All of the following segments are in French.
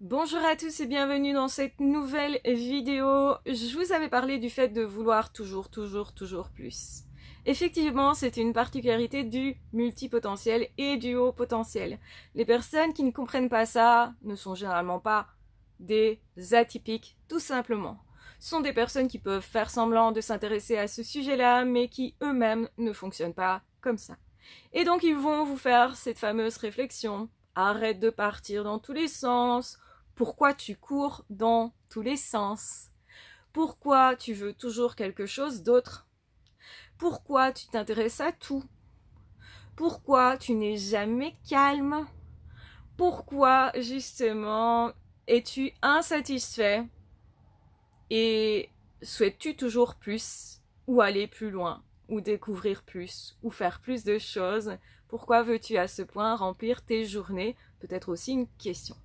Bonjour à tous et bienvenue dans cette nouvelle vidéo. Je vous avais parlé du fait de vouloir toujours plus. Effectivement, c'est une particularité du multipotentiel et du haut potentiel. Les personnes qui ne comprennent pas ça ne sont généralement pas des atypiques, tout simplement. Ce sont des personnes qui peuvent faire semblant de s'intéresser à ce sujet-là, mais qui eux-mêmes ne fonctionnent pas comme ça. Et donc ils vont vous faire cette fameuse réflexion. Arrête de partir dans tous les sens. Pourquoi tu cours dans tous les sens? Pourquoi tu veux toujours quelque chose d'autre? Pourquoi tu t'intéresses à tout? Pourquoi tu n'es jamais calme? Pourquoi, justement, es-tu insatisfait? Et souhaites-tu toujours plus? Ou aller plus loin? Ou découvrir plus? Ou faire plus de choses? Pourquoi veux-tu à ce point remplir tes journées? Peut-être aussi une question.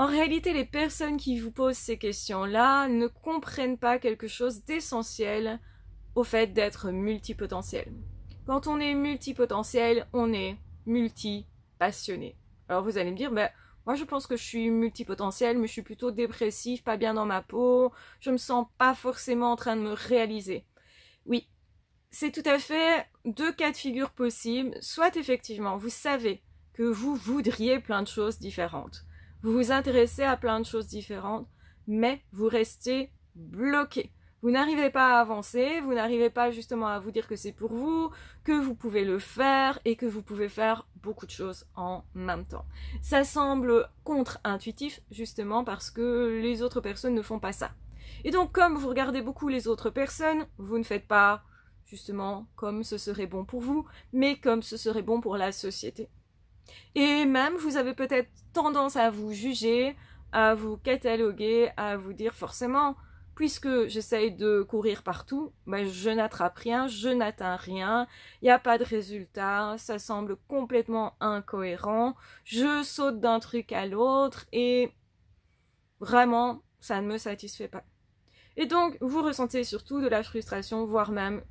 En réalité, les personnes qui vous posent ces questions-là ne comprennent pas quelque chose d'essentiel au fait d'être multipotentiel. Quand on est multipotentiel, on est multipassionné. Alors vous allez me dire, moi je pense que je suis multipotentiel, mais je suis plutôt dépressif, pas bien dans ma peau, je me sens pas forcément en train de me réaliser. Oui, c'est tout à fait deux cas de figure possibles. Soit effectivement, vous savez que vous voudriez plein de choses différentes. Vous vous intéressez à plein de choses différentes, mais vous restez bloqué. Vous n'arrivez pas à avancer, vous n'arrivez pas justement à vous dire que c'est pour vous, que vous pouvez le faire et que vous pouvez faire beaucoup de choses en même temps. Ça semble contre-intuitif justement parce que les autres personnes ne font pas ça. Et donc comme vous regardez beaucoup les autres personnes, vous ne faites pas justement comme ce serait bon pour vous, mais comme ce serait bon pour la société. Et même, vous avez peut-être tendance à vous juger, à vous cataloguer, à vous dire forcément, puisque j'essaye de courir partout, je n'attrape rien, je n'atteins rien, il n'y a pas de résultat, ça semble complètement incohérent, je saute d'un truc à l'autre et vraiment, ça ne me satisfait pas. Et donc, vous ressentez surtout de la frustration, voire même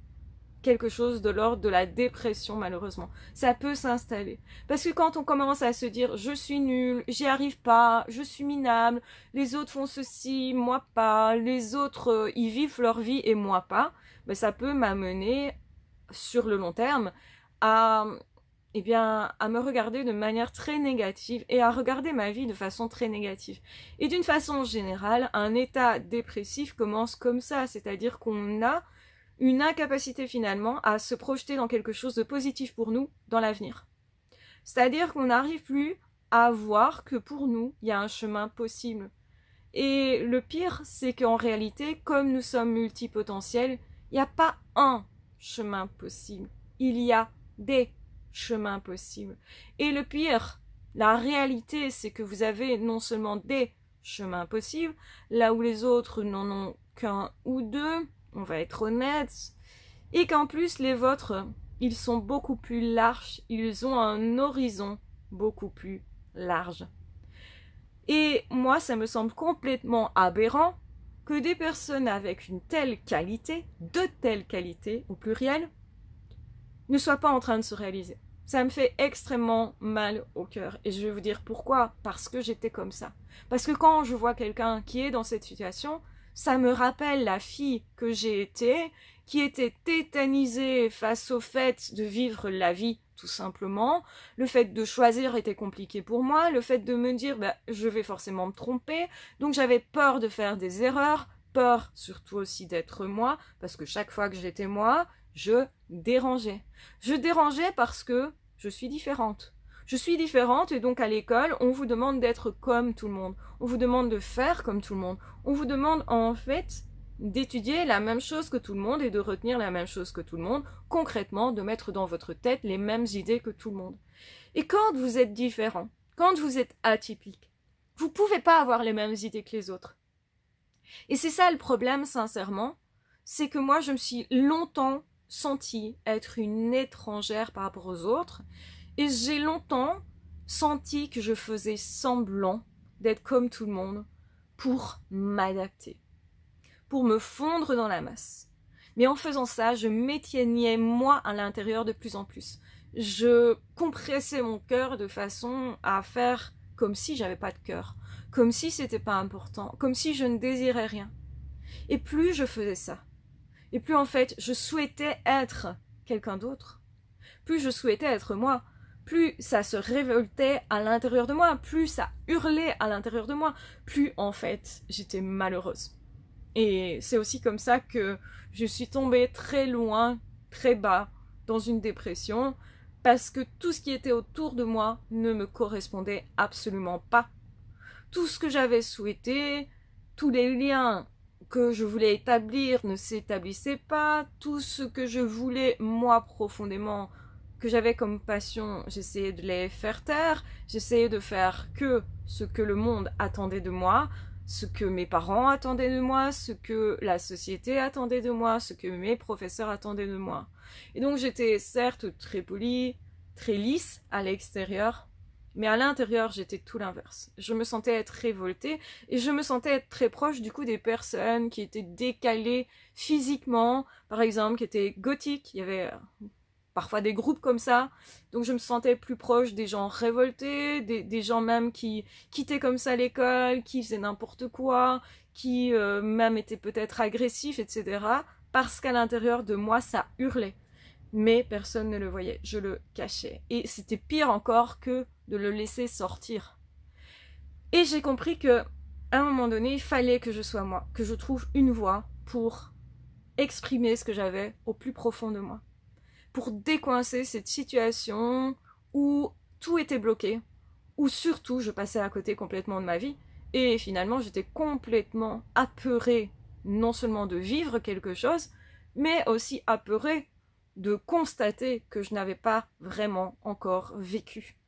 quelque chose de l'ordre de la dépression, malheureusement. Ça peut s'installer. Parce que quand on commence à se dire « je suis nul, j'y arrive pas, je suis minable, les autres font ceci, moi pas, les autres ils vivent leur vie et moi pas », ça peut m'amener sur le long terme à me regarder de manière très négative et à regarder ma vie de façon très négative. Et d'une façon générale, un état dépressif commence comme ça, c'est-à-dire qu'on a une incapacité finalement à se projeter dans quelque chose de positif pour nous dans l'avenir. C'est-à-dire qu'on n'arrive plus à voir que pour nous, il y a un chemin possible. Et le pire, c'est qu'en réalité, comme nous sommes multipotentiels, il n'y a pas un chemin possible. Il y a des chemins possibles. Et le pire, la réalité, c'est que vous avez non seulement des chemins possibles, là où les autres n'en ont qu'un ou deux, on va être honnête, et qu'en plus les vôtres, ils sont beaucoup plus larges, ils ont un horizon beaucoup plus large. Et moi, ça me semble complètement aberrant que des personnes avec une telle qualité, de telle qualité, au pluriel, ne soient pas en train de se réaliser. Ça me fait extrêmement mal au cœur. Et je vais vous dire pourquoi. Parce que j'étais comme ça. Parce que quand je vois quelqu'un qui est dans cette situation, ça me rappelle la fille que j'ai été, qui était tétanisée face au fait de vivre la vie, tout simplement. Le fait de choisir était compliqué pour moi. Le fait de me dire, je vais forcément me tromper. Donc j'avais peur de faire des erreurs, peur surtout aussi d'être moi, parce que chaque fois que j'étais moi, je dérangeais. Je dérangeais parce que je suis différente. Je suis différente et donc à l'école, on vous demande d'être comme tout le monde. On vous demande de faire comme tout le monde. On vous demande en fait d'étudier la même chose que tout le monde et de retenir la même chose que tout le monde. Concrètement, de mettre dans votre tête les mêmes idées que tout le monde. Et quand vous êtes différent, quand vous êtes atypique, vous ne pouvez pas avoir les mêmes idées que les autres. Et c'est ça le problème, sincèrement, c'est que moi, je me suis longtemps sentie être une étrangère par rapport aux autres. Et j'ai longtemps senti que je faisais semblant d'être comme tout le monde pour m'adapter, pour me fondre dans la masse. Mais en faisant ça, je m'éteignais moi à l'intérieur de plus en plus. Je compressais mon cœur de façon à faire comme si j'avais pas de cœur, comme si c'était pas important, comme si je ne désirais rien. Et plus je faisais ça, et plus en fait je souhaitais être quelqu'un d'autre, plus je souhaitais être moi, plus ça se révoltait à l'intérieur de moi, plus ça hurlait à l'intérieur de moi, plus en fait j'étais malheureuse. Et c'est aussi comme ça que je suis tombée très loin, très bas, dans une dépression, parce que tout ce qui était autour de moi ne me correspondait absolument pas. Tout ce que j'avais souhaité, tous les liens que je voulais établir ne s'établissaient pas, tout ce que je voulais moi profondément, que j'avais comme passion, j'essayais de les faire taire, j'essayais de faire que ce que le monde attendait de moi, ce que mes parents attendaient de moi, ce que la société attendait de moi, ce que mes professeurs attendaient de moi. Et donc j'étais certes très polie, très lisse à l'extérieur, mais à l'intérieur j'étais tout l'inverse. Je me sentais être révoltée et je me sentais être très proche du coup des personnes qui étaient décalées physiquement, par exemple qui étaient gothiques, il y avait parfois des groupes comme ça, donc je me sentais plus proche des gens révoltés, des gens même qui quittaient comme ça l'école, qui faisaient n'importe quoi, qui même étaient peut-être agressifs, etc. Parce qu'à l'intérieur de moi, ça hurlait. Mais personne ne le voyait, je le cachais. Et c'était pire encore que de le laisser sortir. Et j'ai compris que, à un moment donné, il fallait que je sois moi, que je trouve une voie pour exprimer ce que j'avais au plus profond de moi. Pour décoincer cette situation où tout était bloqué, où surtout je passais à côté complètement de ma vie, et finalement j'étais complètement apeurée, non seulement de vivre quelque chose, mais aussi apeurée de constater que je n'avais pas vraiment encore vécu,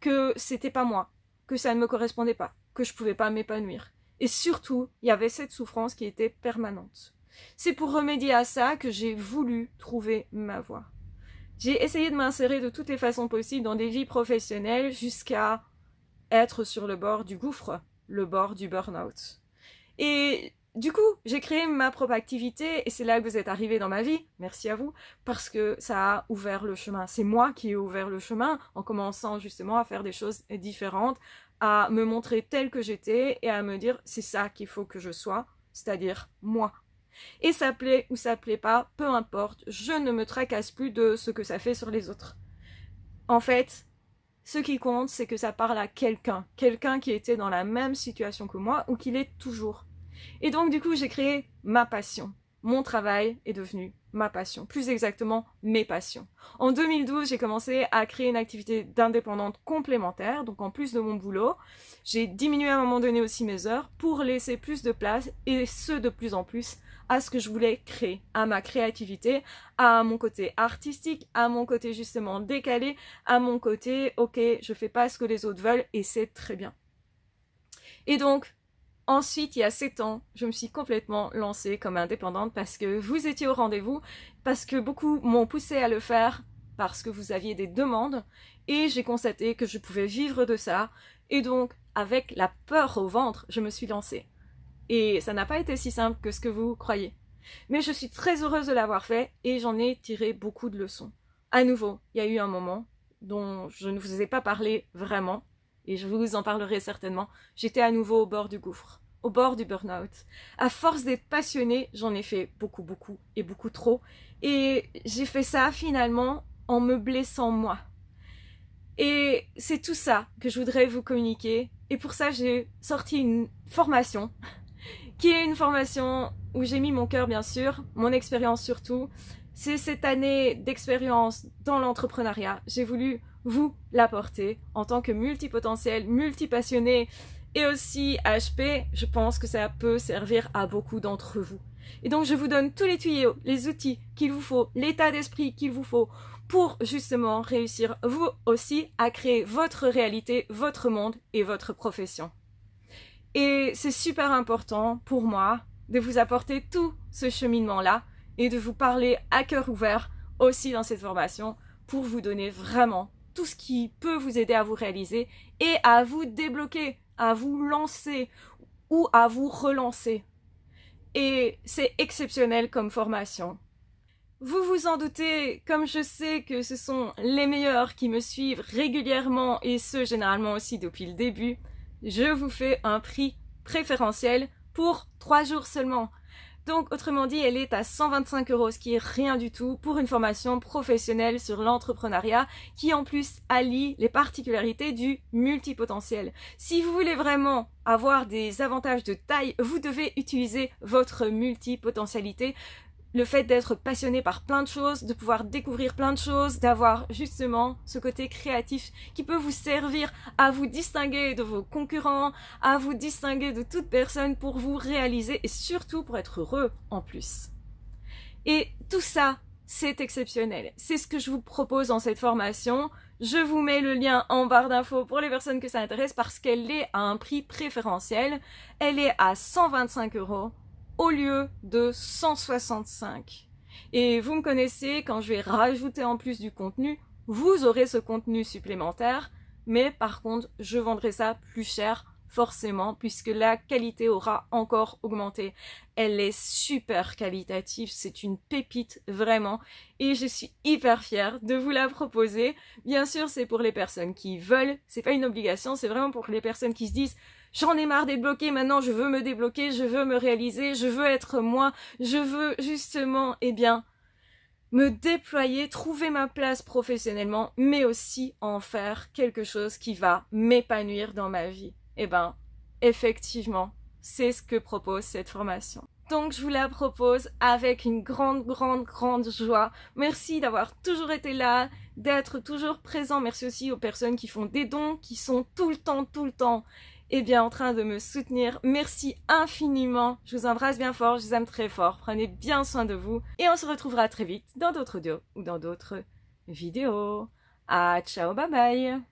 que c'était pas moi, que ça ne me correspondait pas, que je pouvais pas m'épanouir. Et surtout, il y avait cette souffrance qui était permanente. C'est pour remédier à ça que j'ai voulu trouver ma voie. J'ai essayé de m'insérer de toutes les façons possibles dans des vies professionnelles jusqu'à être sur le bord du gouffre, le bord du burn-out. Et du coup, j'ai créé ma propre activité et c'est là que vous êtes arrivés dans ma vie, merci à vous, parce que ça a ouvert le chemin. C'est moi qui ai ouvert le chemin en commençant justement à faire des choses différentes, à me montrer telle que j'étais et à me dire c'est ça qu'il faut que je sois, c'est-à-dire moi. Et ça plaît ou ça plaît pas, peu importe, je ne me tracasse plus de ce que ça fait sur les autres. En fait, ce qui compte, c'est que ça parle à quelqu'un qui était dans la même situation que moi ou qui l'est toujours. Et donc du coup, j'ai créé ma passion. Mon travail est devenu ma passion, plus exactement mes passions. En 2012, j'ai commencé à créer une activité d'indépendante complémentaire, donc en plus de mon boulot, j'ai diminué à un moment donné aussi mes heures pour laisser plus de place, et ce de plus en plus, à ce que je voulais créer, à ma créativité, à mon côté artistique, à mon côté justement décalé, à mon côté, ok, je fais pas ce que les autres veulent, et c'est très bien. Et donc, ensuite, il y a 7 ans, je me suis complètement lancée comme indépendante parce que vous étiez au rendez-vous, parce que beaucoup m'ont poussée à le faire, parce que vous aviez des demandes, et j'ai constaté que je pouvais vivre de ça, et donc, avec la peur au ventre, je me suis lancée. Et ça n'a pas été si simple que ce que vous croyez. Mais je suis très heureuse de l'avoir fait, et j'en ai tiré beaucoup de leçons. À nouveau, il y a eu un moment dont je ne vous ai pas parlé vraiment, et je vous en parlerai certainement, j'étais à nouveau au bord du gouffre, au bord du burn-out. À force d'être passionnée, j'en ai fait beaucoup et beaucoup trop. Et j'ai fait ça finalement en me blessant moi. Et c'est tout ça que je voudrais vous communiquer. Et pour ça, j'ai sorti une formation, qui est une formation où j'ai mis mon cœur bien sûr, mon expérience surtout. C'est cette année d'expérience dans l'entrepreneuriat. J'ai voulu vous l'apporter en tant que multipotentiel, multipassionné et aussi HP. Je pense que ça peut servir à beaucoup d'entre vous. Et donc je vous donne tous les tuyaux, les outils qu'il vous faut, l'état d'esprit qu'il vous faut pour justement réussir vous aussi à créer votre réalité, votre monde et votre profession. Et c'est super important pour moi de vous apporter tout ce cheminement-là et de vous parler à cœur ouvert aussi dans cette formation pour vous donner vraiment tout ce qui peut vous aider à vous réaliser et à vous débloquer, à vous lancer ou à vous relancer. Et c'est exceptionnel comme formation. Vous vous en doutez, comme je sais que ce sont les meilleurs qui me suivent régulièrement et ce généralement aussi depuis le début, je vous fais un prix préférentiel pour 3 jours seulement. Donc autrement dit, elle est à 125 €, ce qui est rien du tout pour une formation professionnelle sur l'entrepreneuriat qui en plus allie les particularités du multipotentiel. Si vous voulez vraiment avoir des avantages de taille, vous devez utiliser votre multipotentialité. Le fait d'être passionné par plein de choses, de pouvoir découvrir plein de choses, d'avoir justement ce côté créatif qui peut vous servir à vous distinguer de vos concurrents, à vous distinguer de toute personne pour vous réaliser et surtout pour être heureux en plus. Et tout ça, c'est exceptionnel. C'est ce que je vous propose dans cette formation. Je vous mets le lien en barre d'infos pour les personnes que ça intéresse parce qu'elle est à un prix préférentiel. Elle est à 125 € au lieu de 165. Et vous me connaissez, quand je vais rajouter en plus du contenu, vous aurez ce contenu supplémentaire, mais par contre, je vendrai ça plus cher, forcément, puisque la qualité aura encore augmenté. Elle est super qualitative, c'est une pépite, vraiment, et je suis hyper fière de vous la proposer. Bien sûr, c'est pour les personnes qui veulent, c'est pas une obligation, c'est vraiment pour les personnes qui se disent j'en ai marre d'être bloquée, maintenant je veux me débloquer, je veux me réaliser, je veux être moi, je veux justement, me déployer, trouver ma place professionnellement, mais aussi en faire quelque chose qui va m'épanouir dans ma vie. Effectivement, c'est ce que propose cette formation. Donc je vous la propose avec une grande joie. Merci d'avoir toujours été là, d'être toujours présent. Merci aussi aux personnes qui font des dons, qui sont tout le temps, en train de me soutenir. Merci infiniment. Je vous embrasse bien fort, je vous aime très fort. Prenez bien soin de vous. Et on se retrouvera très vite dans d'autres audios ou dans d'autres vidéos. Ah, ciao, bye bye.